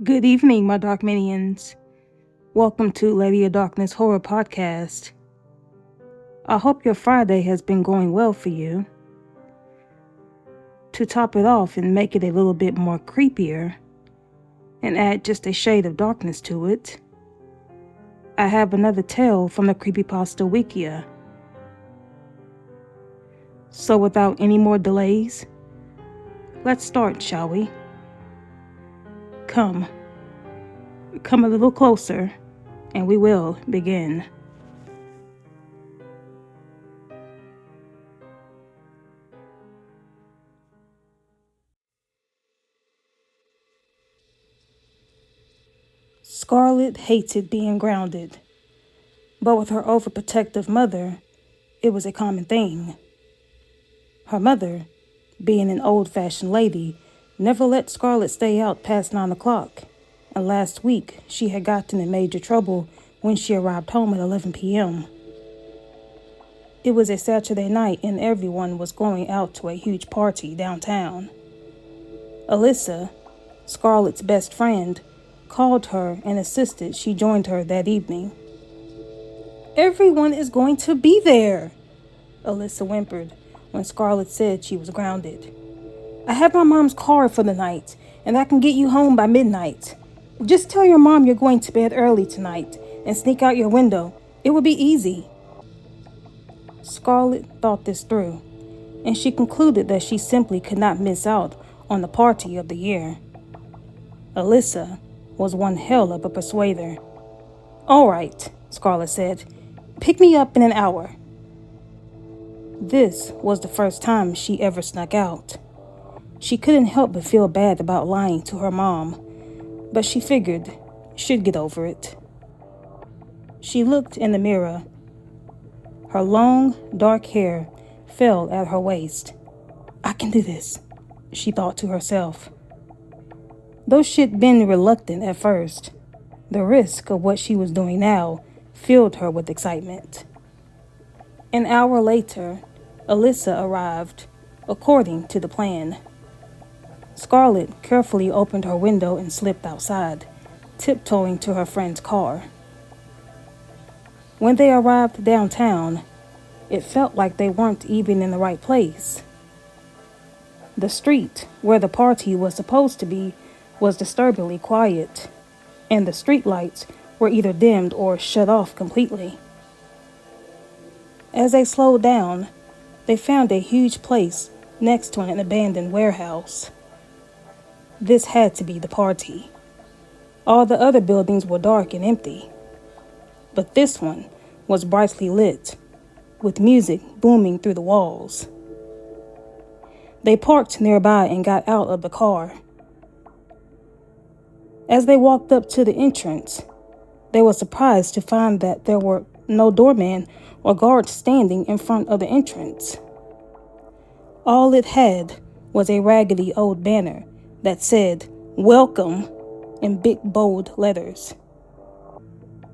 Good evening, my Dark Minions. Welcome to Lady of Darkness Horror Podcast. I hope your Friday has been going well for you. To top it off and make it a little bit more creepier, and add just a shade of darkness to it, I have another tale from the Creepypasta Wikia. So without any more delays, let's start, shall we? Come a little closer, and we will begin. Scarlet hated being grounded, but with her overprotective mother, it was a common thing. Her mother, being an old-fashioned lady, never let Scarlet stay out past 9 o'clock, and last week she had gotten in major trouble when she arrived home at 11 p.m. It was a Saturday night and everyone was going out to a huge party downtown. Alyssa, Scarlet's best friend, called her and insisted she joined her that evening. "Everyone is going to be there," Alyssa whimpered when Scarlet said she was grounded. "I have my mom's car for the night, and I can get you home by midnight. Just tell your mom you're going to bed early tonight and sneak out your window. It will be easy." Scarlet thought this through, and she concluded that she simply could not miss out on the party of the year. Alyssa was one hell of a persuader. "All right," Scarlet said. "Pick me up in an hour." This was the first time she ever snuck out. She couldn't help but feel bad about lying to her mom, but she figured she'd get over it. She looked in the mirror. Her long, dark hair fell at her waist. "I can do this," she thought to herself. Though she'd been reluctant at first, the risk of what she was doing now filled her with excitement. An hour later, Alyssa arrived, according to the plan. Scarlet carefully opened her window and slipped outside, tiptoeing to her friend's car. When they arrived downtown, it felt like they weren't even in the right place. The street where the party was supposed to be was disturbingly quiet, and the streetlights were either dimmed or shut off completely. As they slowed down, they found a huge place next to an abandoned warehouse. This had to be the party. All the other buildings were dark and empty, but this one was brightly lit, with music booming through the walls. They parked nearby and got out of the car. As they walked up to the entrance, they were surprised to find that there were no doorman or guards standing in front of the entrance. All it had was a raggedy old banner that said, "Welcome," in big bold letters.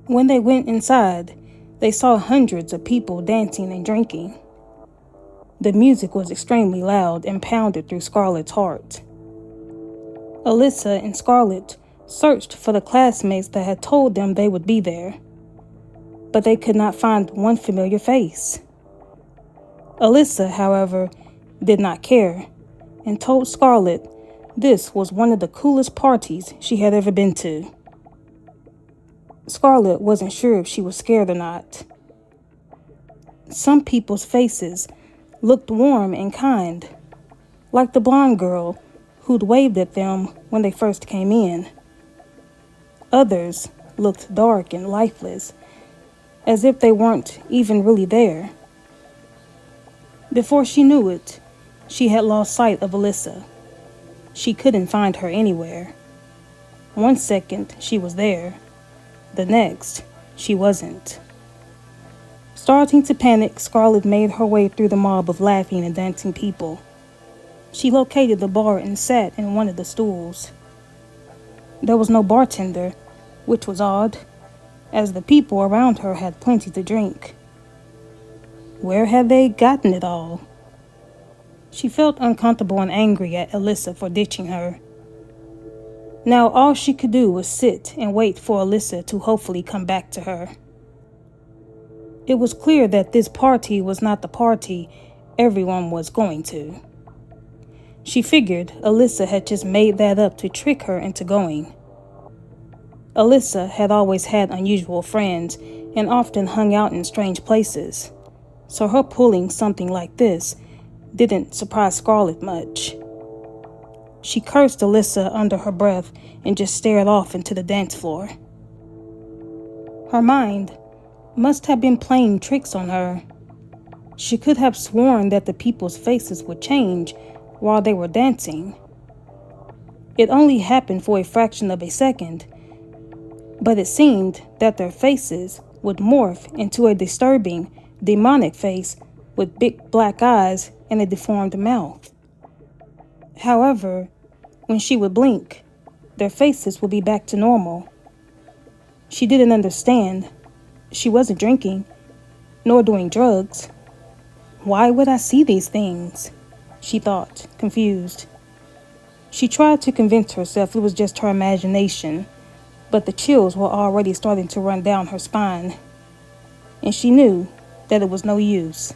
When they went inside, they saw hundreds of people dancing and drinking. The music was extremely loud and pounded through Scarlet's heart. Alyssa and Scarlet searched for the classmates that had told them they would be there, but they could not find one familiar face. Alyssa, however, did not care and told Scarlet this was one of the coolest parties she had ever been to. Scarlet wasn't sure if she was scared or not. Some people's faces looked warm and kind, like the blonde girl who'd waved at them when they first came in. Others looked dark and lifeless, as if they weren't even really there. Before she knew it, she had lost sight of Alyssa. She couldn't find her anywhere. One second, she was there. The next, she wasn't. Starting to panic, Scarlet made her way through the mob of laughing and dancing people. She located the bar and sat in one of the stools. There was no bartender, which was odd, as the people around her had plenty to drink. Where had they gotten it all? She felt uncomfortable and angry at Alyssa for ditching her. Now all she could do was sit and wait for Alyssa to hopefully come back to her. It was clear that this party was not the party everyone was going to. She figured Alyssa had just made that up to trick her into going. Alyssa had always had unusual friends and often hung out in strange places, so her pulling something like this didn't surprise Scarlett much. She cursed Alyssa under her breath and just stared off into the dance floor. Her mind must have been playing tricks on her. She could have sworn that the people's faces would change while they were dancing. It only happened for a fraction of a second, but it seemed that their faces would morph into a disturbing, demonic face with big black eyes and a deformed mouth. However, when she would blink, their faces would be back to normal. She didn't understand. She wasn't drinking, nor doing drugs. Why would I see these things? She thought, confused. She tried to convince herself it was just her imagination, but the chills were already starting to run down her spine, and she knew that it was no use.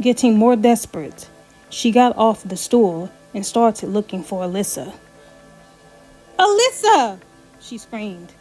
Getting more desperate, she got off the stool and started looking for Alyssa. "Alyssa!" she screamed.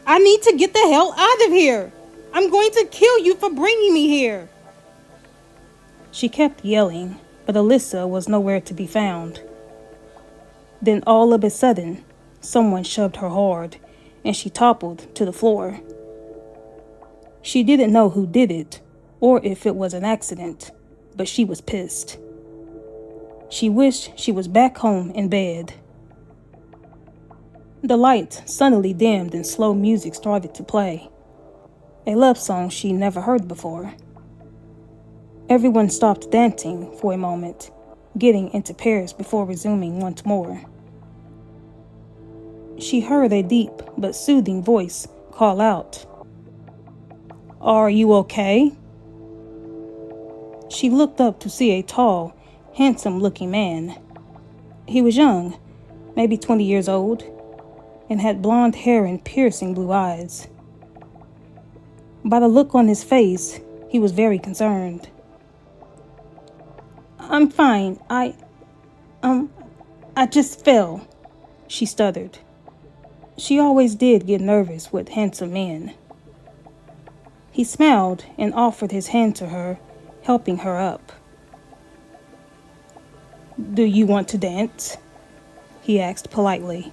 "I need to get the hell out of here! I'm going to kill you for bringing me here!" She kept yelling, but Alyssa was nowhere to be found. Then all of a sudden, someone shoved her hard, and she toppled to the floor. She didn't know who did it, or if it was an accident, but she was pissed. She wished she was back home in bed. The light suddenly dimmed and slow music started to play, a love song she never heard before. Everyone stopped dancing for a moment, getting into pairs before resuming once more. She heard a deep but soothing voice call out, "Are you okay?" She looked up to see a tall, handsome-looking man. He was young, maybe 20 years old, and had blonde hair and piercing blue eyes. By the look on his face, he was very concerned. "I'm fine. I just fell," she stuttered. She always did get nervous with handsome men. He smiled and offered his hand to her, helping her up. "Do you want to dance?" he asked politely.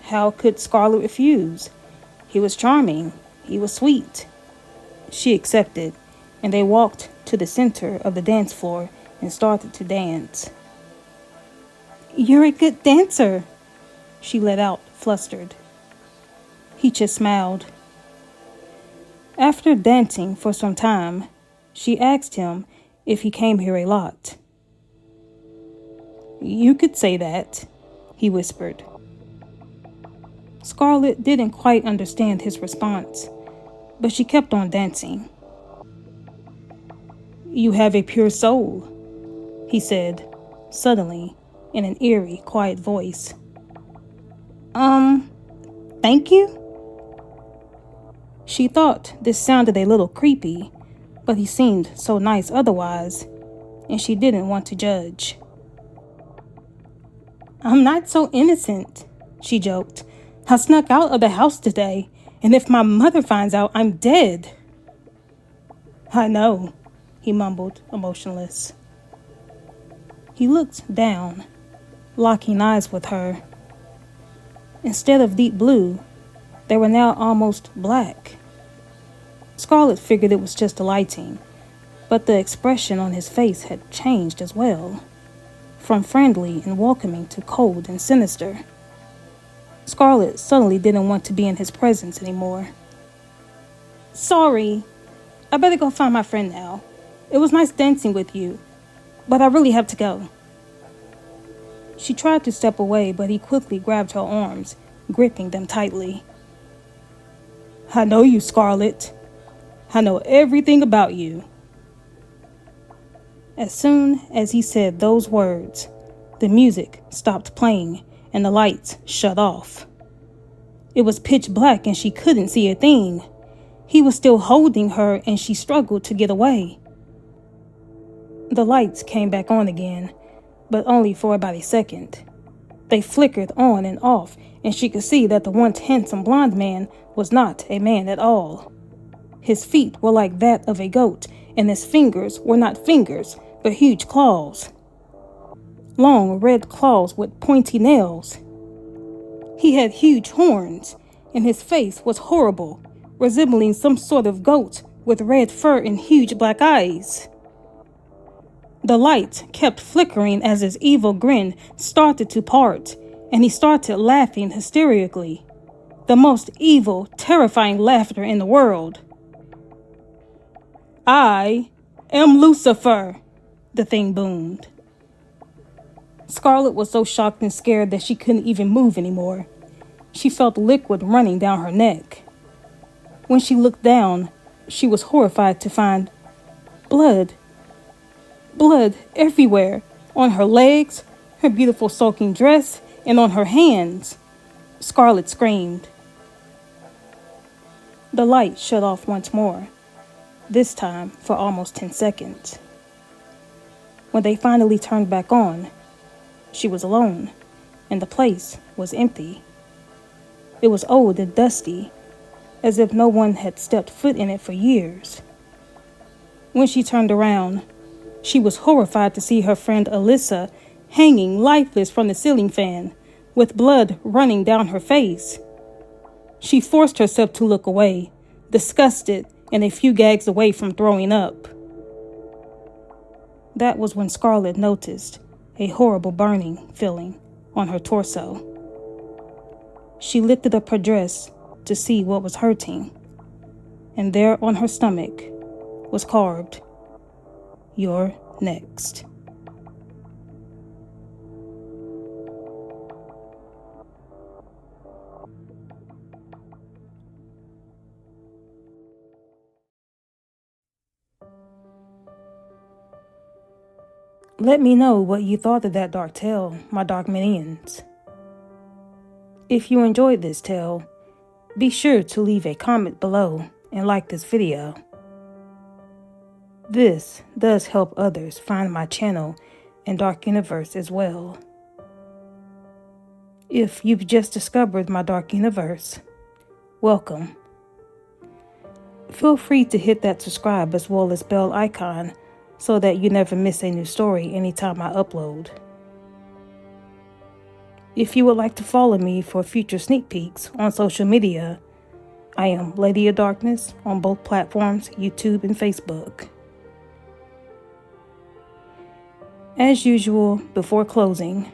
How could Scarlett refuse? He was charming. He was sweet. She accepted, and they walked to the center of the dance floor and started to dance. "You're a good dancer," she let out, flustered. He just smiled. After dancing for some time, she asked him if he came here a lot. "You could say that," he whispered. Scarlett didn't quite understand his response, but she kept on dancing. "You have a pure soul," he said, suddenly, in an eerie, quiet voice. Thank you?" She thought this sounded a little creepy, but he seemed so nice otherwise, and she didn't want to judge. "I'm not so innocent," she joked. "I snuck out of the house today, and if my mother finds out, I'm dead." "I know," he mumbled, emotionless. He looked down, locking eyes with her. Instead of deep blue, they were now almost black. Scarlett figured it was just the lighting, but the expression on his face had changed as well, from friendly and welcoming to cold and sinister. Scarlett suddenly didn't want to be in his presence anymore. "Sorry, I better go find my friend now. It was nice dancing with you, but I really have to go." She tried to step away, but he quickly grabbed her arms, gripping them tightly. "I know you, Scarlett. I know everything about you." As soon as he said those words, The music stopped playing and the lights shut off. It was pitch black and she couldn't see a thing. He was still holding her and she struggled to get away. The lights came back on again, but only for about a second. They flickered on and off, and she could see that the once handsome blonde man was not a man at all. His feet were like that of a goat, and his fingers were not fingers, but huge claws. Long red claws with pointy nails. He had huge horns, and his face was horrible, resembling some sort of goat with red fur and huge black eyes. The light kept flickering as his evil grin started to part, and he started laughing hysterically. The most evil, terrifying laughter in the world. "I am Lucifer," the thing boomed. Scarlet was so shocked and scared that she couldn't even move anymore. She felt liquid running down her neck. When she looked down, she was horrified to find blood. Blood everywhere, on her legs, her beautiful soaking dress, and on her hands. Scarlet screamed. The light shut off once more, this time for almost 10 seconds. When they finally turned back on, she was alone, and the place was empty. It was old and dusty, as if no one had stepped foot in it for years. When she turned around, she was horrified to see her friend Alyssa hanging lifeless from the ceiling fan, with blood running down her face. She forced herself to look away, disgusted and a few gags away from throwing up. That was when Scarlet noticed a horrible burning feeling on her torso. She lifted up her dress to see what was hurting, and there on her stomach was carved, "You're next." Let me know what you thought of that dark tale, my dark minions. If you enjoyed this tale, be sure to leave a comment below and like this video. This does help others find my channel and dark universe as well. If you've just discovered my dark universe, welcome. Feel free to hit that subscribe as well as bell icon so that you never miss a new story anytime I upload. If you would like to follow me for future sneak peeks on social media, I am Lady of Darkness on both platforms, YouTube and Facebook. As usual, before closing,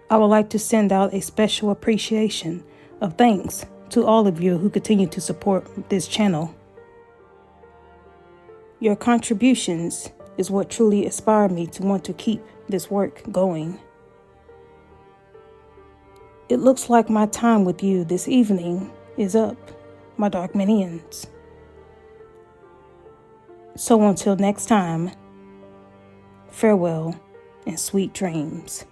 I would like to send out a special appreciation of thanks to all of you who continue to support this channel. Your contributions is what truly inspire me to want to keep this work going. It looks like my time with you this evening is up, my dark minions. So until next time, farewell and sweet dreams.